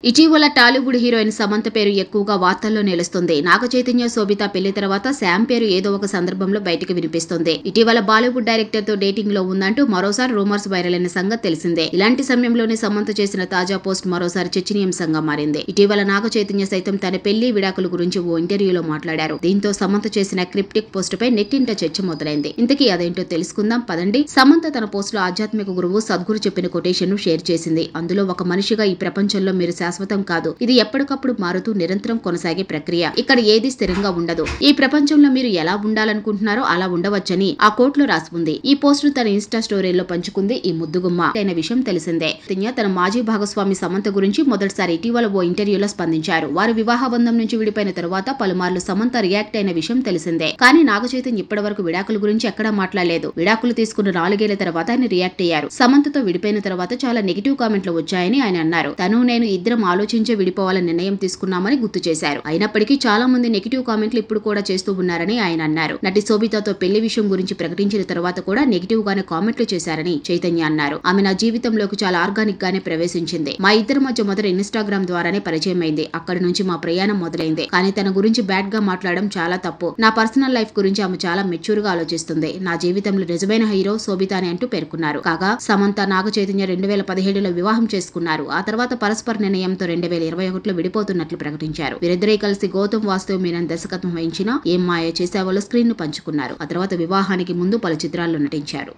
ఇటీవల టాలీవుడ్ హీరోయిన్ సమంత పేరు ఎక్కువగా వార్తల్లో నిలుస్తుంది. నాగచైతన్య, శోభిత పెళ్లి తర్వాత శామ్ పేరు ఏదో ఒక సందర్భంలో బయటకు వినిపిస్తుంది. ఇటీవల బాలీవుడ్ డైరెక్టర్ తో డేటింగ్ లో ఉందంటూ మరోసారి రూమర్స్ వైరల్ అయిన సంగతి తెలిసిందే. ఇలాంటి సమయంలోనే సమంత చేసిన తాజా పోస్ట్ మరోసారి చర్చనీయాంశంగా మారింది. ఇటీవల నాగచైతన్య సైతం తన పెళ్లి విడాకుల గురించి ఓ ఇంటర్వ్యూలో మాట్లాడారు. దీంతో సమంత చేసిన క్రిప్టిక్ పోస్ట్ పై నెట్టింట చర్చ మొదలైంది. ఇంతకీ అదేంటో తెలుసుకుందాం పదండి. సమంత తన పోస్ట్ లో ఆధ్యాత్మిక గురువు సద్గురు చెప్పిన కొటేషన్ ను షేర్ చేసింది. అందులో ఒక మనిషిగా ఈ ప్రపంచంలో మీరు శాశ్వతం కాదు. ఇది ఎప్పటికప్పుడు మారుతూ నిరంతరం కొనసాగే ప్రక్రియ. ఇక్కడ ఏది స్థిరంగా ఉండదు. ఈ ప్రపంచంలో మీరు ఎలా ఉండాలనుకుంటున్నారో అలా ఉండవచ్చని ఆ కోట్ లో రాసి ఉంది. ఈ పోస్ట్ ను తన ఇన్స్టా స్టోరీలో పంచుకుంది ఈ ముద్దుగుమ్మ అయిన విషయం తెలిసిందే. తన మాజీ భాగస్వామి సమంత గురించి మొదటిసారి ఇటీవల ఓ ఇంటర్వ్యూలో స్పందించారు. వారు వివాహ బంధం నుంచి విడిపోయిన తరువాత పలుమార్లు సమంత రియాక్ట్ అయిన విషయం తెలిసిందే. కానీ నాగచైతన్య ఇప్పటి వరకు విడాకుల గురించి ఎక్కడా మాట్లాడలేదు. విడాకులు తీసుకున్న 4 ఏళ్ల తర్వాత ఆయన రియాక్ట్ అయ్యారు. సమంతతో విడిపోయిన తర్వాత చాలా నెగిటివ్ కామెంట్లు వచ్చాయని ఆయన అన్నారు. తను నేను ఇద్దరం ఆలోచించే విడిపోవాలని నిర్ణయం తీసుకున్నామని గుర్తు చేశారు. అయినప్పటికీ చాలా మంది నెగిటివ్ కామెంట్లు ఇప్పుడు కూడా చేస్తూ ఉన్నారని ఆయన అన్నారు. నటి శోభితతో పెళ్లి విషయం గురించి ప్రకటించిన తర్వాత కూడా నెగిటివ్ గానే కామెంట్లు చేశారని చైతన్య అన్నారు. ఆమె నా జీవితంలోకి చాలా ఆర్గానిక్ గానే ప్రవేశించింది. మా ఇద్దరి మధ్య మొదట ఇన్స్టాగ్రామ్ ద్వారానే పరిచయం అయింది. అక్కడి నుంచి మా ప్రయాణం మొదలైంది. కానీ తన గురించి బ్యాడ్ గా మాట్లాడడం చాలా తప్పు. నా పర్సనల్ లైఫ్ గురించి ఆమె చాలా మెచ్యూర్ గా ఆలోచిస్తుంది. నా జీవితంలో నిజమైన హీరో శోభిత అని అంటూ పేర్కొన్నారు. కాగా సమంత నాగచైతన్య 2017లో వివాహం చేసుకున్నారు. ఆ తర్వాత పరస్పర నిర్ణయంతో 2021లో విడిపోతున్నట్లు ప్రకటించారు. వీరిద్దరే కలిసి గౌతమ్ వాసుదేవ్ మీనన్ దర్శకత్వం వహించిన ఏం మాయ చేసావోలో స్క్రీన్ ను పంచుకున్నారు. ఆ తర్వాత వివాహానికి ముందు పలు చిత్రాల్లో నటించారు.